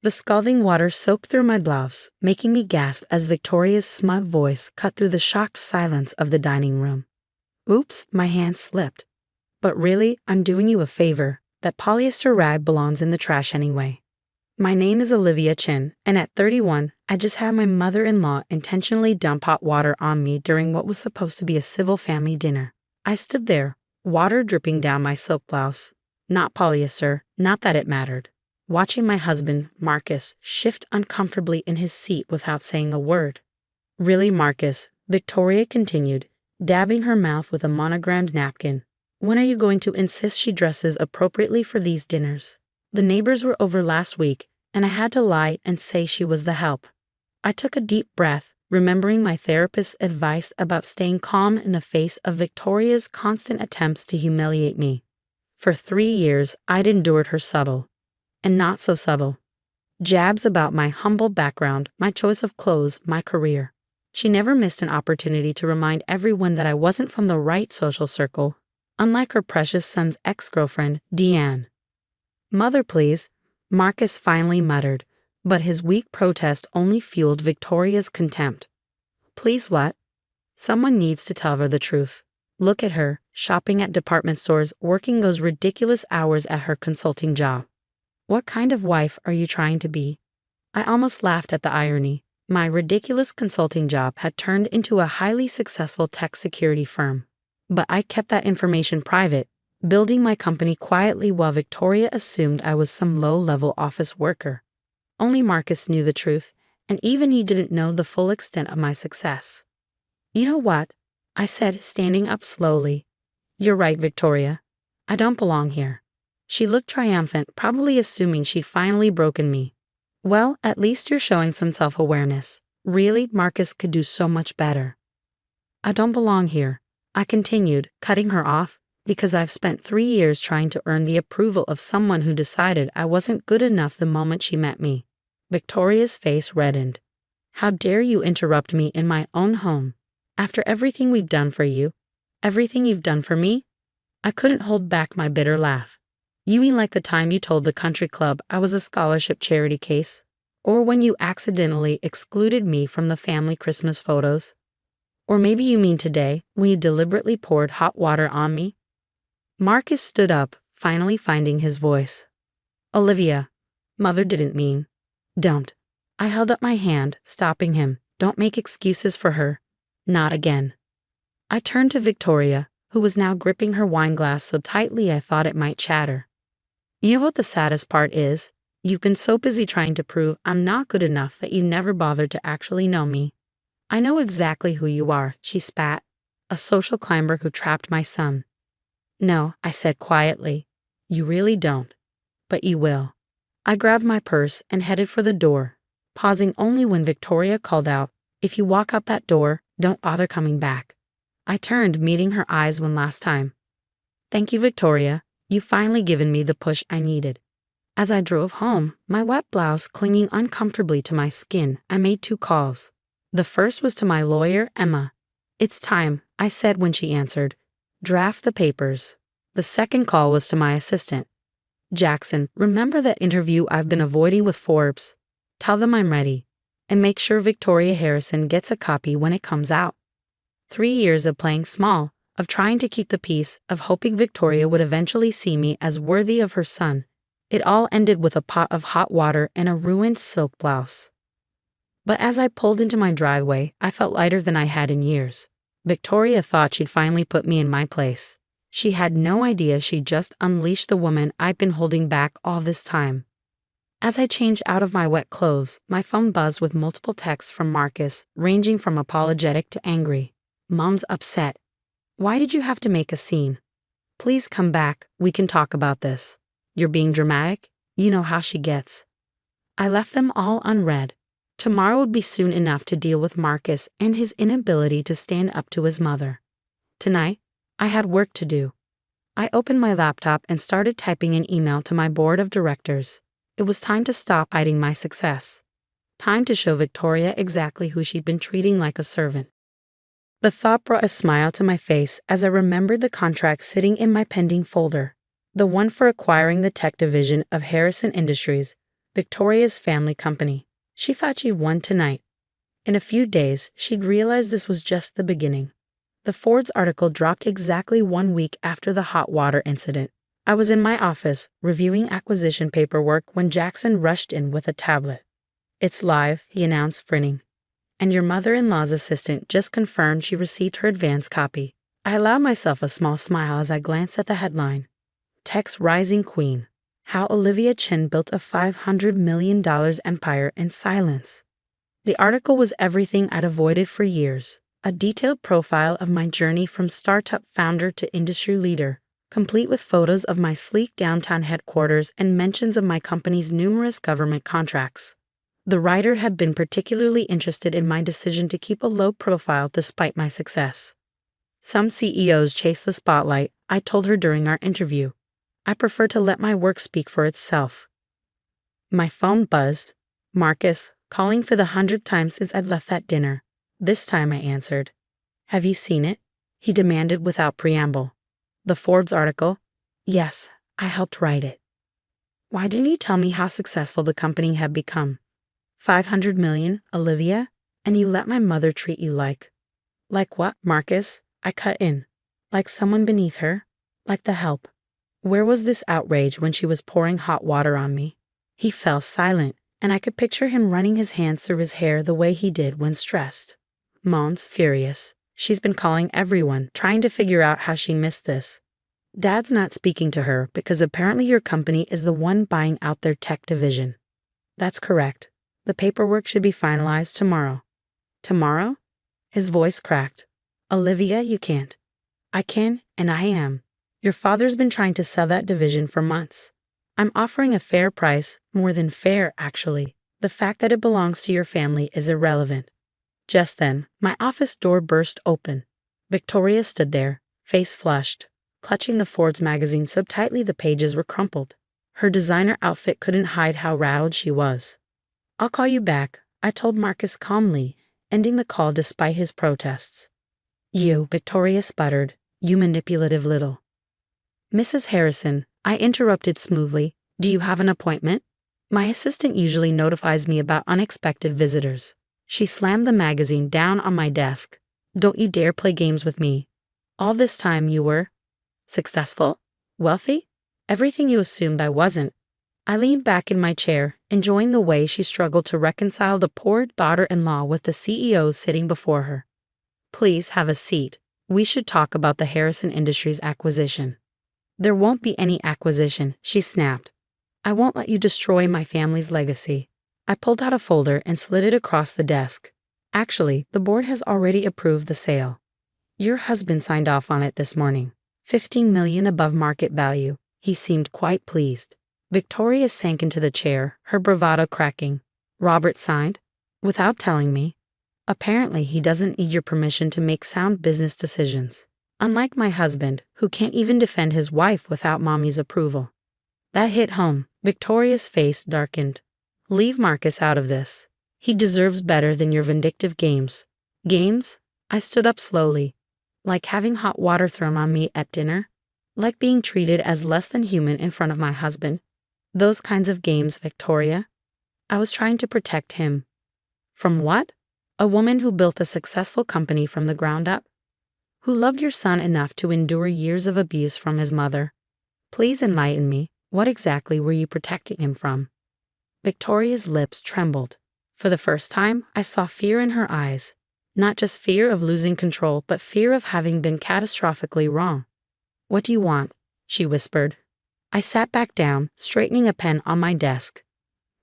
The scalding water soaked through my blouse, making me gasp as Victoria's smug voice cut through the shocked silence of the dining room. Oops, my hand slipped. But really, I'm doing you a favor. That polyester rag belongs in the trash anyway. My name is Olivia Chin, and at 31, I just had my mother-in-law intentionally dump hot water on me during what was supposed to be a civil family dinner. I stood there, water dripping down my silk blouse. Not polyester, not that it mattered. Watching my husband, Marcus, shift uncomfortably in his seat without saying a word. Really, Marcus, Victoria continued, dabbing her mouth with a monogrammed napkin. When are you going to insist she dresses appropriately for these dinners? The neighbors were over last week, and I had to lie and say she was the help. I took a deep breath, remembering my therapist's advice about staying calm in the face of Victoria's constant attempts to humiliate me. For 3 years, I'd endured her subtle, and not so subtle, jabs about my humble background, my choice of clothes, my career. She never missed an opportunity to remind everyone that I wasn't from the right social circle, unlike her precious son's ex-girlfriend, Deanne. Mother, please, Marcus finally muttered, but his weak protest only fueled Victoria's contempt. Please what? Someone needs to tell her the truth. Look at her, shopping at department stores, working those ridiculous hours at her consulting job. What kind of wife are you trying to be? I almost laughed at the irony. My ridiculous consulting job had turned into a highly successful tech security firm. But I kept that information private, building my company quietly while Victoria assumed I was some low-level office worker. Only Marcus knew the truth, and even he didn't know the full extent of my success. You know what? I said, standing up slowly. You're right, Victoria. I don't belong here. She looked triumphant, probably assuming she'd finally broken me. Well, at least you're showing some self-awareness. Really, Marcus could do so much better. I don't belong here, I continued, cutting her off, because I've spent 3 years trying to earn the approval of someone who decided I wasn't good enough the moment she met me. Victoria's face reddened. How dare you interrupt me in my own home? After everything we've done for you, everything you've done for me? I couldn't hold back my bitter laugh. You mean like the time you told the country club I was a scholarship charity case? Or when you accidentally excluded me from the family Christmas photos? Or maybe you mean today, when you deliberately poured hot water on me? Marcus stood up, finally finding his voice. Olivia, Mother didn't mean. Don't. I held up my hand, stopping him. Don't make excuses for her. Not again. I turned to Victoria, who was now gripping her wine glass so tightly I thought it might shatter. You know what the saddest part is? You've been so busy trying to prove I'm not good enough that you never bothered to actually know me. I know exactly who you are, she spat. A social climber who trapped my son. No, I said quietly. You really don't. But you will. I grabbed my purse and headed for the door, pausing only when Victoria called out, if you walk out that door, don't bother coming back. I turned, meeting her eyes one last time. Thank you, Victoria. You've finally given me the push I needed. As I drove home, my wet blouse clinging uncomfortably to my skin, I made 2 calls. The first was to my lawyer, Emma. It's time, I said when she answered. Draft the papers. The second call was to my assistant. Jackson, remember that interview I've been avoiding with Forbes? Tell them I'm ready. And make sure Victoria Harrison gets a copy when it comes out. 3 years of playing small, of trying to keep the peace, of hoping Victoria would eventually see me as worthy of her son. It all ended with a pot of hot water and a ruined silk blouse. But as I pulled into my driveway, I felt lighter than I had in years. Victoria thought she'd finally put me in my place. She had no idea she'd just unleashed the woman I'd been holding back all this time. As I changed out of my wet clothes, my phone buzzed with multiple texts from Marcus, ranging from apologetic to angry. Mom's upset. Why did you have to make a scene? Please come back, we can talk about this. You're being dramatic? You know how she gets. I left them all unread. Tomorrow would be soon enough to deal with Marcus and his inability to stand up to his mother. Tonight, I had work to do. I opened my laptop and started typing an email to my board of directors. It was time to stop hiding my success. Time to show Victoria exactly who she'd been treating like a servant. The thought brought a smile to my face as I remembered the contract sitting in my pending folder, the one for acquiring the tech division of Harrison Industries, Victoria's family company. She thought she won tonight. In a few days, she'd realized this was just the beginning. The Ford's article dropped exactly 1 week after the hot water incident. I was in my office, reviewing acquisition paperwork when Jackson rushed in with a tablet. "It's live," he announced, grinning. "And your mother-in-law's assistant just confirmed she received her advance copy." I allowed myself a small smile as I glanced at the headline. Tech's Rising Queen. How Olivia Chin Built a $500 million Empire in Silence. The article was everything I'd avoided for years. A detailed profile of my journey from startup founder to industry leader, complete with photos of my sleek downtown headquarters and mentions of my company's numerous government contracts. The writer had been particularly interested in my decision to keep a low profile despite my success. "Some CEOs chase the spotlight," I told her during our interview. "I prefer to let my work speak for itself." My phone buzzed. Marcus, calling for the 100th time since I'd left that dinner. This time I answered. "Have you seen it?" he demanded without preamble. "The Forbes article?" "Yes, I helped write it." "Why didn't you tell me how successful the company had become?" "500 million, Olivia? And you let my mother treat you like—" "Like what, Marcus?" I cut in. "Like someone beneath her? Like the help?" Where was this outrage when she was pouring hot water on me? He fell silent, and I could picture him running his hands through his hair the way he did when stressed. Mom's furious. She's been calling everyone, trying to figure out how she missed this. Dad's not speaking to her because apparently your company is the one buying out their tech division. That's correct. The paperwork should be finalized tomorrow. Tomorrow? His voice cracked. Olivia, you can't. I can, and I am. Your father's been trying to sell that division for months. I'm offering a fair price, more than fair, actually. The fact that it belongs to your family is irrelevant. Just then, my office door burst open. Victoria stood there, face flushed, clutching the Forbes magazine so tightly the pages were crumpled. Her designer outfit couldn't hide how rattled she was. "I'll call you back," I told Marcus calmly, ending the call despite his protests. "You," Victoria sputtered, "you manipulative little—" "Mrs. Harrison," I interrupted smoothly, "do you have an appointment? My assistant usually notifies me about unexpected visitors." She slammed the magazine down on my desk. "Don't you dare play games with me. All this time you were successful? Wealthy? Everything you assumed I wasn't." I leaned back in my chair, enjoying the way she struggled to reconcile the poor daughter-in-law with the CEO sitting before her. "Please have a seat. We should talk about the Harrison Industries acquisition." "There won't be any acquisition," she snapped. "I won't let you destroy my family's legacy." I pulled out a folder and slid it across the desk. "Actually, the board has already approved the sale. Your husband signed off on it this morning. 15 million above market value." He seemed quite pleased. Victoria sank into the chair, her bravado cracking. "Robert signed? Without telling me? Apparently he doesn't need your permission to make sound business decisions. Unlike my husband, who can't even defend his wife without mommy's approval." That hit home. Victoria's face darkened. "Leave Marcus out of this. He deserves better than your vindictive games." "Games?" I stood up slowly. "Like having hot water thrown on me at dinner? Like being treated as less than human in front of my husband? Those kinds of games, Victoria." I was trying to protect him. From what? A woman who built a successful company from the ground up? Who loved your son enough to endure years of abuse from his mother? Please enlighten me. What exactly were you protecting him from? Victoria's lips trembled. For the first time, I saw fear in her eyes. Not just fear of losing control, but fear of having been catastrophically wrong. "What do you want?" she whispered. I sat back down, straightening a pen on my desk.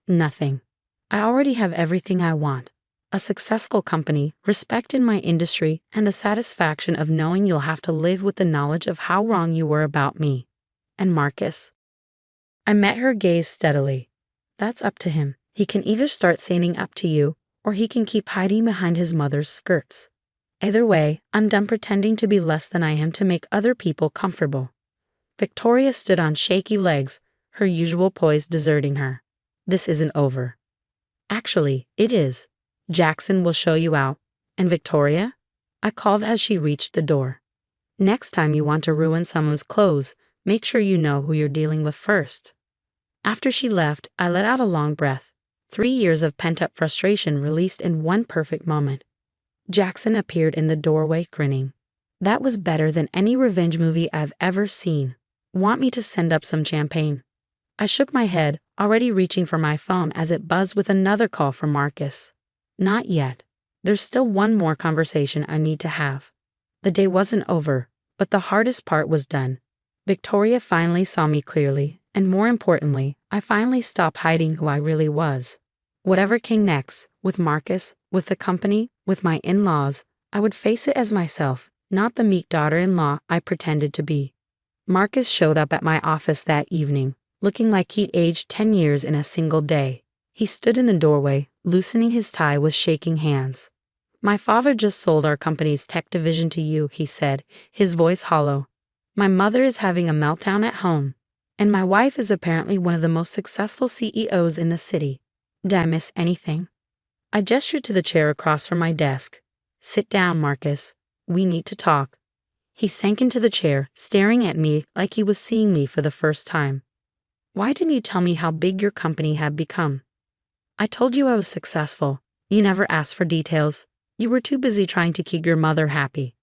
"Nothing. I already have everything I want. A successful company, respect in my industry, and the satisfaction of knowing you'll have to live with the knowledge of how wrong you were about me. And Marcus." I met her gaze steadily. "That's up to him. He can either start standing up to you, or he can keep hiding behind his mother's skirts. Either way, I'm done pretending to be less than I am to make other people comfortable." Victoria stood on shaky legs, her usual poise deserting her. "This isn't over." "Actually, it is. Jackson will show you out. And Victoria?" I called as she reached the door. "Next time you want to ruin someone's clothes, make sure you know who you're dealing with first." After she left, I let out a long breath. 3 years of pent-up frustration released in one perfect moment. Jackson appeared in the doorway grinning. That was better than any revenge movie I've ever seen. Want me to send up some champagne? I shook my head, already reaching for my phone as it buzzed with another call from Marcus. Not yet. There's still one more conversation I need to have. The day wasn't over, but the hardest part was done. Victoria finally saw me clearly, and more importantly, I finally stopped hiding who I really was. Whatever came next, with Marcus, with the company, with my in-laws, I would face it as myself, not the meek daughter-in-law I pretended to be. Marcus showed up at my office that evening, looking like he'd aged 10 years in a single day. He stood in the doorway, loosening his tie with shaking hands. "My father just sold our company's tech division to you," he said, his voice hollow. "My mother is having a meltdown at home, and my wife is apparently one of the most successful CEOs in the city. Did I miss anything?" I gestured to the chair across from my desk. "Sit down, Marcus. We need to talk." He sank into the chair, staring at me like he was seeing me for the first time. "Why didn't you tell me how big your company had become?" "I told you I was successful. You never asked for details. You were too busy trying to keep your mother happy."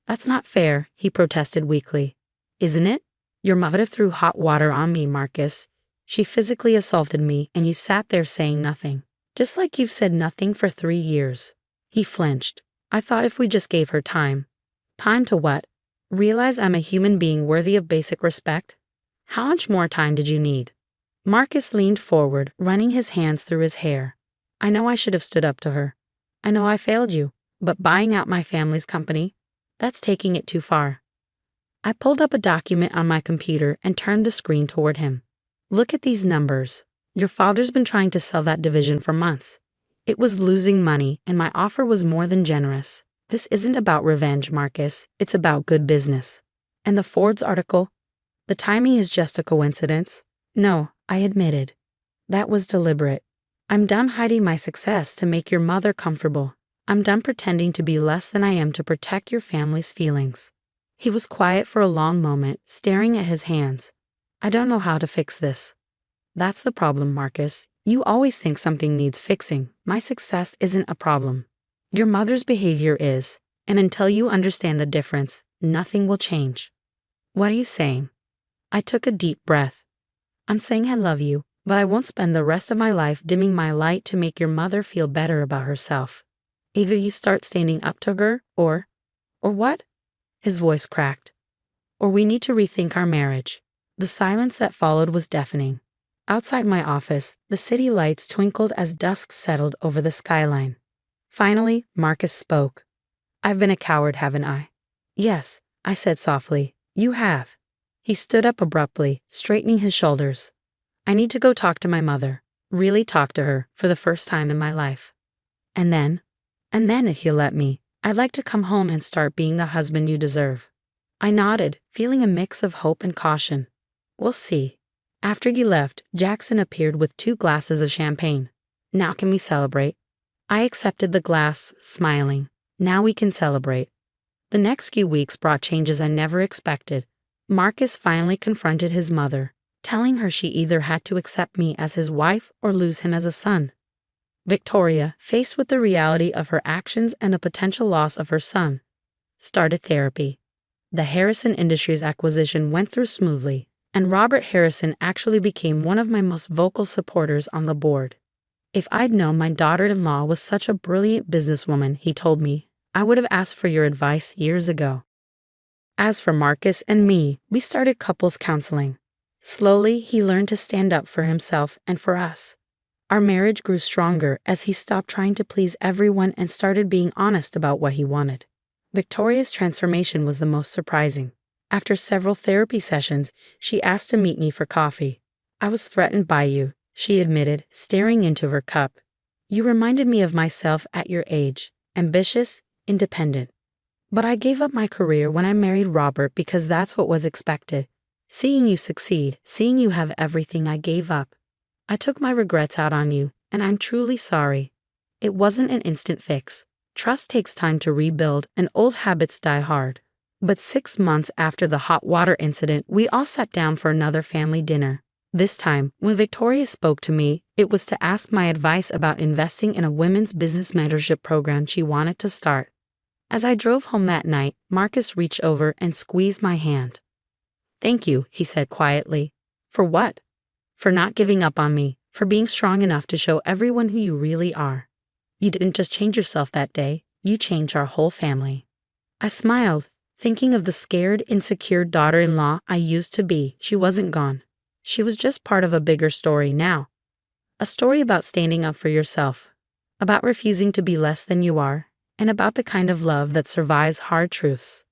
"That's not fair," he protested weakly. "Isn't it? Your mother threw hot water on me, Marcus. She physically assaulted me, and you sat there saying nothing. Just like you've said nothing for 3 years. He flinched. "I thought if we just gave her time." "Time to what? Realize I'm a human being worthy of basic respect?" "How much more time did you need?" Marcus leaned forward, running his hands through his hair. "I know I should have stood up to her. I know I failed you, but buying out my family's company, that's taking it too far." I pulled up a document on my computer and turned the screen toward him. "Look at these numbers. Your father's been trying to sell that division for months. It was losing money, and my offer was more than generous. This isn't about revenge, Marcus. It's about good business." "And the Forbes article? The timing is just a coincidence." "No," I admitted. "That was deliberate. I'm done hiding my success to make your mother comfortable. I'm done pretending to be less than I am to protect your family's feelings." He was quiet for a long moment, staring at his hands. "I don't know how to fix this." "That's the problem, Marcus. You always think something needs fixing. My success isn't a problem. Your mother's behavior is, and until you understand the difference, nothing will change." "What are you saying?" I took a deep breath. "I'm saying I love you, but I won't spend the rest of my life dimming my light to make your mother feel better about herself. Either you start standing up to her, or what?" His voice cracked. "Or we need to rethink our marriage." The silence that followed was deafening. Outside my office, the city lights twinkled as dusk settled over the skyline. Finally, Marcus spoke. "I've been a coward, haven't I?" "Yes," I said softly. "You have." He stood up abruptly, straightening his shoulders. "I need to go talk to my mother. Really talk to her, for the first time in my life. And then, if you'll let me, I'd like to come home and start being the husband you deserve." I nodded, feeling a mix of hope and caution. "We'll see." After he left, Jackson appeared with 2 glasses of champagne. "Now can we celebrate?" I accepted the glass, smiling. Now we can celebrate. The next few weeks brought changes I never expected. Marcus finally confronted his mother, telling her she either had to accept me as his wife or lose him as a son. Victoria, faced with the reality of her actions and a potential loss of her son, started therapy. The Harrison Industries acquisition went through smoothly, and Robert Harrison actually became one of my most vocal supporters on the board. "If I'd known my daughter-in-law was such a brilliant businesswoman," he told me, "I would have asked for your advice years ago." As for Marcus and me, we started couples counseling. Slowly, he learned to stand up for himself and for us. Our marriage grew stronger as he stopped trying to please everyone and started being honest about what he wanted. Victoria's transformation was the most surprising. After several therapy sessions, she asked to meet me for coffee. "I was threatened by you," she admitted, staring into her cup. "You reminded me of myself at your age, ambitious, independent. But I gave up my career when I married Robert because that's what was expected. Seeing you succeed, seeing you have everything, I gave up. I took my regrets out on you, and I'm truly sorry. It wasn't an instant fix. Trust takes time to rebuild, and old habits die hard." But 6 months after the hot water incident, we all sat down for another family dinner. This time, when Victoria spoke to me, it was to ask my advice about investing in a women's business mentorship program she wanted to start. As I drove home that night, Marcus reached over and squeezed my hand. "Thank you," he said quietly. "For what?" "For not giving up on me, for being strong enough to show everyone who you really are. You didn't just change yourself that day, you changed our whole family." I smiled, thinking of the scared, insecure daughter-in-law I used to be. She wasn't gone. She was just part of a bigger story now. A story about standing up for yourself, about refusing to be less than you are, and about the kind of love that survives hard truths.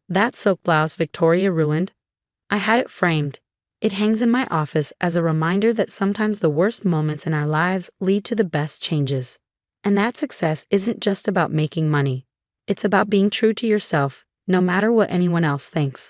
That silk blouse Victoria ruined, I had it framed. It hangs in my office as a reminder that sometimes the worst moments in our lives lead to the best changes. And that success isn't just about making money. It's about being true to yourself, no matter what anyone else thinks.